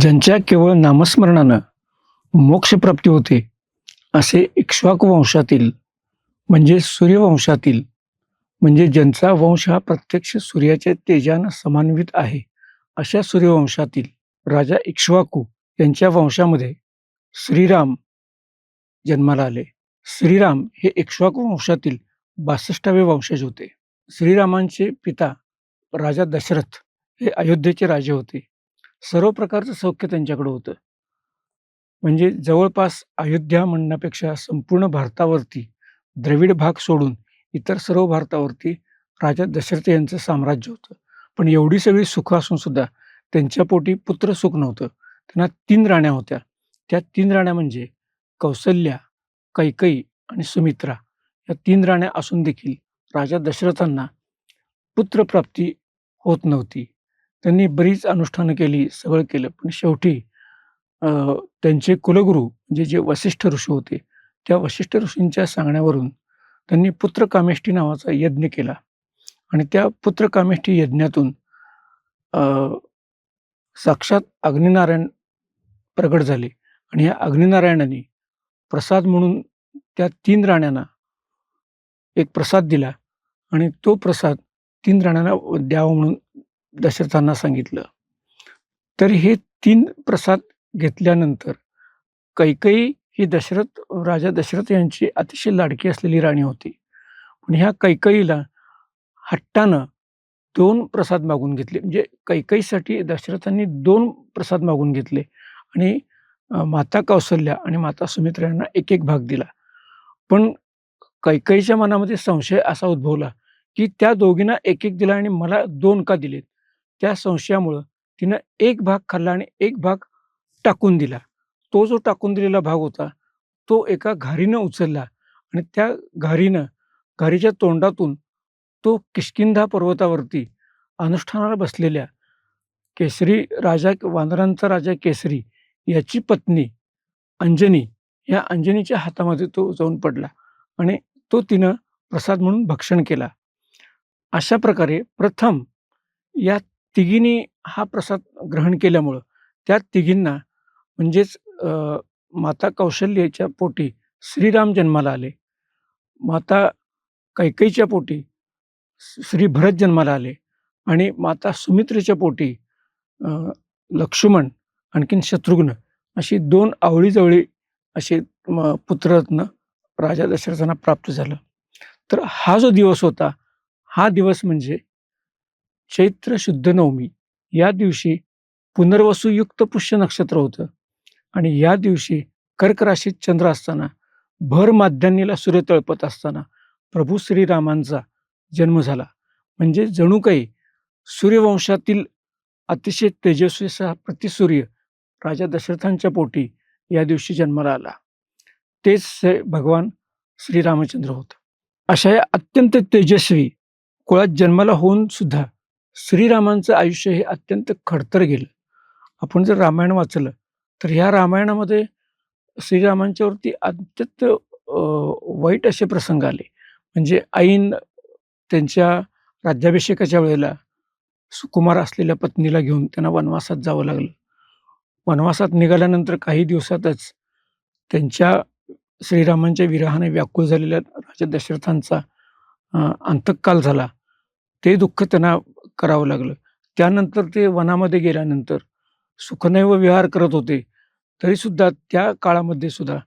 ज्यांच्या केवळ नामस्मरणानं मोक्षप्राप्ती होते, असे इक्ष्वाकू वंशातील म्हणजे सूर्यवंशातील म्हणजे ज्यांचा वंश हा प्रत्यक्ष सूर्याच्या तेजानं समान्वित आहे, अशा सूर्यवंशातील राजा इक्ष्वाकू यांच्या वंशामध्ये श्रीराम जन्माला आले. श्रीराम हे इक्ष्वाकू वंशातील 62वे वंशज होते. श्रीरामांचे पिता राजा दशरथ हे अयोध्येचे राजे होते. सर्व प्रकारचं सौख्य त्यांच्याकडे होतं. म्हणजे जवळपास अयोध्या म्हणण्यापेक्षा संपूर्ण भारतावरती द्रविड भाग सोडून इतर सर्व भारतावरती राजा दशरथ यांचं साम्राज्य होतं. पण एवढी सगळी सुखं असून सुद्धा त्यांच्या पोटी पुत्रसुख नव्हतं. त्यांना 3 राण्या होत्या. त्या 3 राण्या म्हणजे कौसल्या, कैकेयी आणि सुमित्रा. या 3 राण्या असून देखील राजा दशरथांना पुत्रप्राप्ती होत नव्हती. त्यांनी बरीच अनुष्ठानं केली, सगळं केलं. पण शेवटी अ, त्यांचे कुलगुरू म्हणजे जे वसिष्ठ ऋषी होते, त्या वसिष्ठ ऋषींच्या सांगण्यावरून त्यांनी पुत्रकामेष्टी नावाचा यज्ञ केला आणि त्या पुत्रकामेष्टी यज्ञातून अ, साक्षात अग्निनारायण प्रगट झाले आणि या अग्निनारायणाने प्रसाद म्हणून त्या 3 राण्यांना एक प्रसाद दिला आणि तो प्रसाद 3 राण्यांना द्यावा म्हणून दशरथांना सांगितलं. तर हे 3 प्रसाद घेतल्यानंतर कैकेयी ही राजा दशरथ यांची अतिशय लाडकी असलेली राणी होती. पण ह्या कैकेयीला हट्टानं 2 प्रसाद मागून घेतले. म्हणजे कैकेयीसाठी दशरथांनी 2 प्रसाद मागून घेतले आणि माता कौसल्या आणि माता सुमित्रा यांना एक भाग दिला. पण कैकेयीच्या मनामध्ये संशय असा उद्भवला, की त्या दोघींना एक दिला आणि मला 2 का दिलेत? त्या संशयामुळं तिनं एक भाग खाल्ला आणि एक भाग टाकून दिला. तो जो टाकून दिलेला भाग होता, तो एका घारीनं उचलला आणि त्या घारीच्या तोंडातून तो किष्किंधा पर्वतावरती अनुष्ठानाला बसलेल्या वानरांचा राजा केसरी याची पत्नी अंजनी, या अंजनीच्या हातामध्ये तो जाऊन पडला आणि तो तिनं प्रसाद म्हणून भक्षण केला. अशा प्रकारे प्रथम या तिघींनी हा प्रसाद ग्रहण केल्यामुळं त्या तिघींना म्हणजेच माता कौशल्याच्या पोटी श्रीराम जन्माला आले. माता कैकेयीच्या पोटी श्री भरत जन्माला आले आणि माता सुमित्रेच्या पोटी अ, लक्ष्मण आणखीन शत्रुघ्न अशी 2 आवळी-जवळी असे पुत्ररत्न राजा दशरथांना प्राप्त झालं. तर हा जो दिवस होता, हा दिवस म्हणजे चैत्र शुद्ध नवमी. या दिवशी पुनर्वसूयुक्त पुष्य नक्षत्र होतं आणि या दिवशी कर्क राशीत चंद्र असताना, भर माध्यान्नीला सूर्य तळपत असताना प्रभू श्रीरामांचा जन्म झाला. म्हणजे जणू काही सूर्यवंशातील अतिशय तेजस्वी असा प्रतिसूर्य राजा दशरथांच्या पोटी या दिवशी जन्माला आला. तेच भगवान श्रीरामचंद्र होते. अशा या अत्यंत तेजस्वी कुळात जन्माला होऊन सुद्धा श्रीरामांचं आयुष्य हे अत्यंत खडतर गेलं. आपण जर रामायण वाचलं, तर ह्या रामायणामध्ये श्रीरामांच्यावरती अत्यंत वाईट असे प्रसंग आले. म्हणजे ऐन त्यांच्या राज्याभिषेकाच्या वेळेला सुकुमार असलेल्या पत्नीला घेऊन त्यांना वनवासात जावं लागलं. वनवासात निघाल्यानंतर काही दिवसातच त्यांच्या श्रीरामांच्या विरहाने व्याकुळ झालेल्या राजा दशरथांचा अंतकाल झाला. ते दुःख त्यांना करावं लागलं. त्यानंतर ते वनामध्ये गेल्यानंतर सुखनैव विहार करत होते. तरीसुद्धा त्या काळामध्ये सुद्धा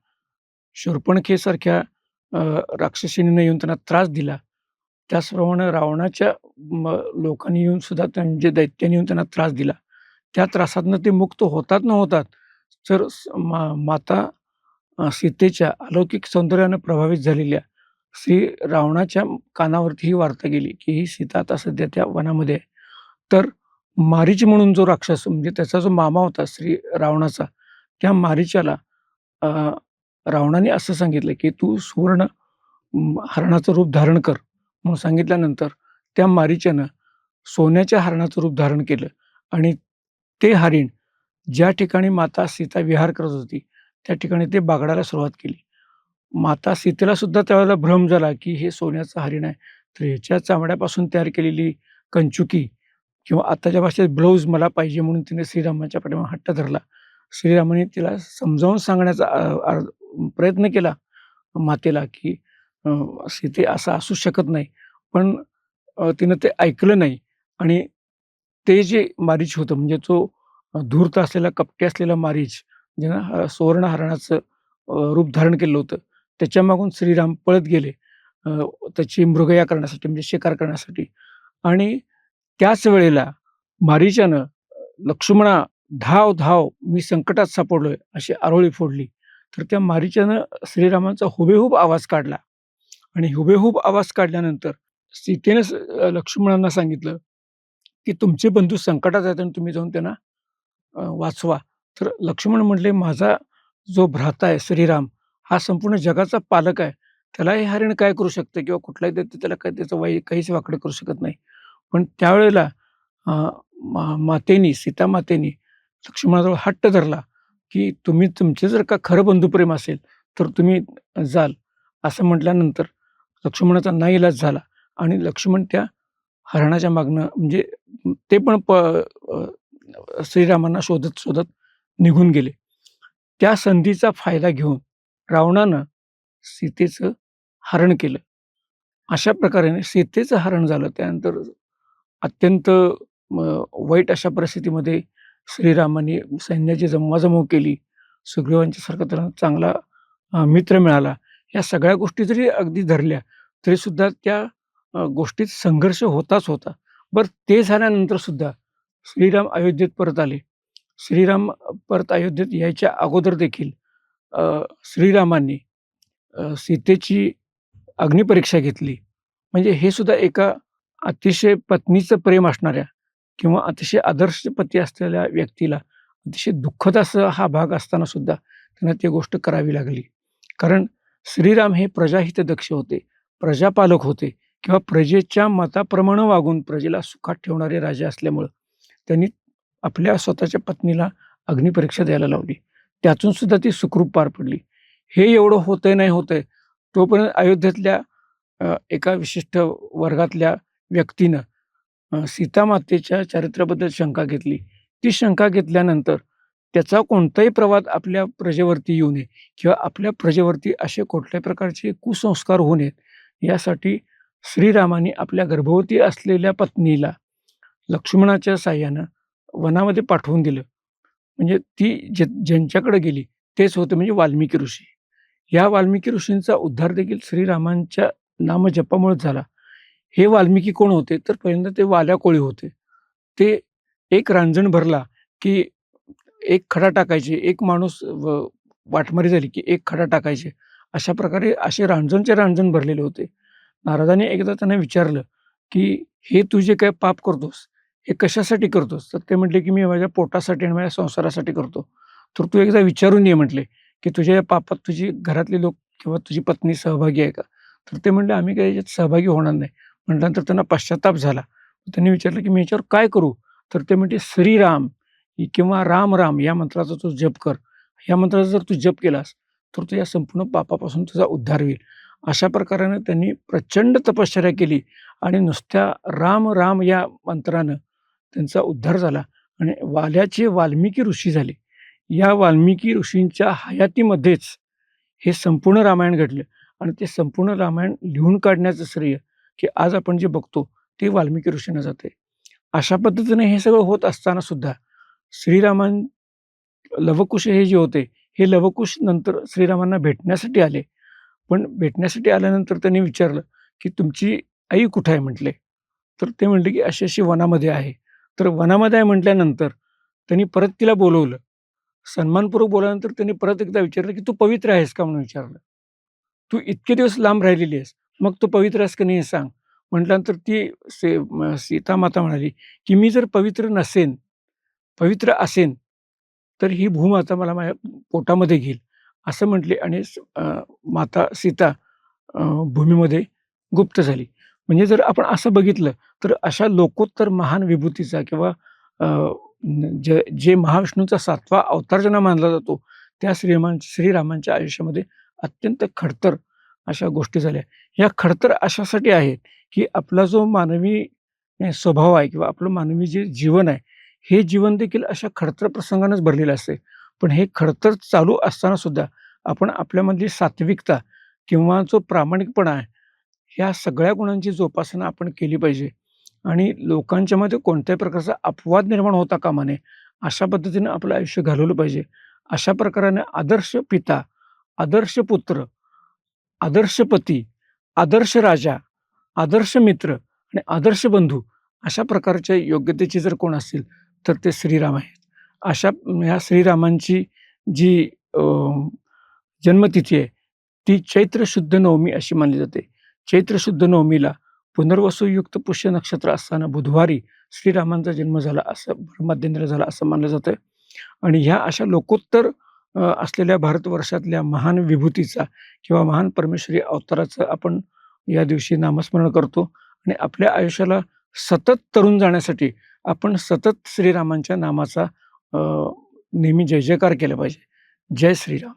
शूर्पणखेसारख्या राक्षसीने येऊन त्यांना त्रास दिला. त्याचप्रमाणे रावणाच्या लोकांनी येऊन सुद्धा म्हणजे दैत्याने येऊन त्यांना त्रास दिला. त्या त्रासातनं ते मुक्त होतात न होतात, तर माता सीतेच्या अलौकिक सौंदर्यानं प्रभावित झालेल्या श्री रावणाच्या कानावरती ही वार्ता गेली, की ही सीता आता सध्या त्या वनामध्ये आहे. तर मारीच म्हणून जो राक्षस म्हणजे त्याचा जो मामा होता श्री रावणाचा, त्या मारीचाला अ, रावणाने असं सांगितलं, की "तू सुवर्ण हरणाचं रूप धारण कर." म्हणून सांगितल्यानंतर त्या मारीच्यानं सोन्याच्या हरणाचं रूप धारण केलं आणि ते हरीण ज्या ठिकाणी माता सीता विहार करत होती, त्या ठिकाणी ते बागडायला सुरुवात केली. माता सीतेला सुद्धा त्यावेळेला भ्रम झाला, की हे सोन्याचं हरीण आहे. तर ह्याच्या चामड्यापासून तयार केलेली कंचुकी किंवा आताच्या भाषेत ब्लाउज मला पाहिजे म्हणून तिने श्रीरामाच्या पाठीमागे हट्ट धरला. श्रीरामाने तिला समजावून सांगण्याचा प्रयत्न केला मातेला, की अ, सीते असं असू शकत नाही. पण तिनं ते ऐकलं नाही आणि ते जे मारीच होतं म्हणजे तो धूर्त असलेला, कपटी असलेला मारीच ज्यानं सुवर्ण हरणाचं रूप धारण केलं होतं. त्याच्या मागून श्रीराम पळत गेले अ, त्याची मृगया करण्यासाठी म्हणजे शिकार करण्यासाठी आणि त्याच वेळेला मारीच्यानं "लक्ष्मणा धाव, धाव, मी संकटात सापडलोय" अशी आरोळी फोडली. तर त्या मारीच्यानं श्रीरामांचा हुबेहूब आवाज काढला आणि हुबेहूब आवाज काढल्यानंतर सीतेनं लक्ष्मणांना सांगितलं, की "तुमचे बंधू संकटात आहेत आणि तुम्ही जाऊन त्यांना वाचवा." तर लक्ष्मण म्हटले, "माझा जो भ्राता आहे श्रीराम, हा संपूर्ण जगाचा पालक आहे. त्याला हे हरीण काय करू शकतं किंवा कुठलाही दैत्य त्याला काय त्याचं काहीच वाकडं करू शकत नाही." पण त्यावेळेला अ, मातेनी, सीता मातेनी लक्ष्मणाजवळ हट्ट धरला, की तुम्ही तुमचे जर का खरं बंधुप्रेम असेल, तर तुम्ही जाल. असं म्हटल्यानंतर लक्ष्मणाचा नाईलाज झाला आणि लक्ष्मण त्या हरणाच्या मागनं म्हणजे ते पण श्रीरामांना शोधत, शोधत निघून गेले. त्या संधीचा फायदा घेऊन रावणानं सीतेचं हरण केलं. अशा प्रकारे सीतेचं हरण झालं. त्यानंतर अत्यंत वाईट अशा परिस्थितीमध्ये श्रीरामांनी सैन्याची जमवाजमव केली. सुग्रीवांच्यासारखा त्यांना चांगला मित्र मिळाला. ह्या सगळ्या गोष्टी जरी अगदी धरल्या, तरीसुद्धा त्या गोष्टीत संघर्ष होताच होता. बरं ते झाल्यानंतर सुद्धा श्रीराम अयोध्येत परत आले. श्रीराम परत अयोध्येत यायच्या अगोदर देखील अ, श्रीरामांनी सीतेची अग्निपरीक्षा घेतली. म्हणजे हे सुद्धा एका अतिशय पत्नीचं प्रेम असणाऱ्या किंवा अतिशय आदर्श पती असलेल्या व्यक्तीला अतिशय दुःखद असा हा भाग असताना सुद्धा त्यांना ती गोष्ट करावी लागली. कारण श्रीराम हे प्रजाहितदक्ष होते, प्रजापालक होते किंवा प्रजेच्या मताप्रमाणे वागून प्रजेला सुखात ठेवणारे राजे असल्यामुळं त्यांनी आपल्या स्वतःच्या पत्नीला अग्निपरीक्षा द्यायला लावली. त्यातून सुद्धा ती सुखरूप पार पडली. हे एवढं होतंय, नाही होतंय, तोपर्यंत अयोध्येतल्या एका विशिष्ट वर्गातल्या व्यक्तीनं सीतामातेच्या चारित्र्याबद्दल शंका घेतली. ती शंका घेतल्यानंतर त्याचा कोणताही प्रवाद आपल्या प्रजेवरती येऊ नये किंवा आपल्या प्रजेवरती असे कुठल्याही प्रकारचे कुसंस्कार होऊ नयेत, यासाठी श्रीरामाने आपल्या गर्भवती असलेल्या पत्नीला लक्ष्मणाच्या साहाय्यानं वनामध्ये पाठवून दिलं. म्हणजे ती ज्यांच्याकडे गेली तेच होते म्हणजे वाल्मिकी ऋषी. या वाल्मिकी ऋषींचा उद्धार देखील श्रीरामांच्या नामजपामुळेच झाला. हे वाल्मिकी कोण होते? तर पहिल्यांदा ते वाल्या कोळी होते. ते एक रांजण भरला, की एक खडा टाकायचे. एक माणूस वाटमारी झाली, की एक खडा टाकायचे. अशा प्रकारे असे रांजणचे रांजण भरलेले होते. नारदांनी एकदा त्यांना विचारलं, की "हे तू जे काही पाप करतोस, हे कशासाठी करतोस?" तर ते म्हटले, की "मी माझ्या पोटासाठी आणि माझ्या संसारासाठी करतो." तर "तू एकदा विचारून ये," म्हटले, की "तुझ्या या पापात तुझी घरातले लोक किंवा तुझी पत्नी सहभागी आहे का?" तर ते म्हटले, "आम्ही काही याच्यात सहभागी होणार नाही." म्हटल्यानंतर त्यांना पश्चात्ताप झाला. त्यांनी विचारलं, की "मी याच्यावर काय करू?" तर ते म्हटले, "श्रीराम किंवा राम, राम या मंत्राचा तू जप कर. या मंत्राचा जर तू जप केलास, तर तुझ्या संपूर्ण पापापासून तुझा उद्धार होईल." अशा प्रकाराने त्यांनी प्रचंड तपश्चर्या केली आणि नुसत्या राम, राम या मंत्रानं त्यांचा उद्धार झाला आणि वाल्याचे वाल्मिकी ऋषी झाले. या वाल्मिकी ऋषींच्या हयातीमध्येच हे संपूर्ण रामायण घडलं आणि ते संपूर्ण रामायण लिहून काढण्याचं श्रेय, की आज आपण जे बघतो, ते वाल्मिकी ऋषींना जाते. अशा पद्धतीने हे सगळं होत असताना सुद्धा श्रीरामां लवकुश हे जे होते, हे लवकुश नंतर श्रीरामांना भेटण्यासाठी आले. पण भेटण्यासाठी आल्यानंतर त्यांनी विचारलं, की "तुमची आई कुठे आहे?" म्हटले. तर ते म्हटले, की "अशी-अशी वनामध्ये आहे." तर वनामध्ये आहे म्हटल्यानंतर त्यांनी परत तिला बोलावलं. सन्मानपूर्वक बोलावल्यानंतर त्यांनी परत एकदा विचारलं, की "तू पवित्र आहेस का?" म्हणून विचारलं. "तू इतके दिवस लांब राहिलेली आहेस, मग तू पवित्र आहेस का नाही हे सांग." म्हटल्यानंतर ती सीता माता म्हणाली, की "मी जर पवित्र नसेन, पवित्र असेन, तर ही भूमाता मला माझ्या पोटामध्ये घेईल." असं म्हटले आणि माता सीता अ, भूमीमध्ये गुप्त झाली. म्हणजे जर आपण असं बघितलं, तर अशा लोकोत्तर महान विभूतीचा किंवा अ, जे महाविष्णूचा 7वा अवतार ज्यांना मानला जातो, त्या श्रीरामांच्या आयुष्यामध्ये अत्यंत खडतर अशा गोष्टी झाल्या. ह्या खडतर अशासाठी आहेत, की आपला जो मानवी स्वभाव आहे किंवा आपलं मानवी जे जीवन आहे, हे जीवन देखील अशा खडतर प्रसंगानेच भरलेलं असते. पण हे खडतर चालू असताना सुद्धा आपण आपल्यामधली सात्विकता किंवा जो प्रामाणिकपणा आहे, ह्या सगळ्या गुणांची जोपासना आपण केली पाहिजे आणि लोकांच्यामध्ये कोणत्याही प्रकारचा अपवाद निर्माण होता कामा नये, अशा पद्धतीनं आपलं आयुष्य घालवलं पाहिजे. अशा प्रकाराने आदर्श पिता, आदर्श पुत्र, आदर्श पती, आदर्श राजा, आदर्श मित्र आणि आदर्श बंधू अशा प्रकारच्या योग्यतेचे जर कोण असतील, तर ते श्रीराम आहेत. अशा ह्या श्रीरामांची जी जन्मतिथी आहे, ती चैत्र शुद्ध नवमी अशी मानली जाते. चैत्र शुद्ध नवमीला पुनर्वसूयुक्त पुष्य नक्षत्र असताना बुधवारी श्रीरामांचा जन्म झाला असं मध्यंतरी झाला असं मानलं जातं आणि ह्या अशा लोकोत्तर असलेल्या भारतवर्षातल्या महान विभूतीचा किंवा महान परमेश्वरी अवताराचं आपण या दिवशी नामस्मरण करतो आणि आपल्या आयुष्याला सतत तरून जाण्यासाठी आपण सतत श्रीरामांच्या नामाचा नेहमी जय जयकार केला पाहिजे. जय श्रीराम.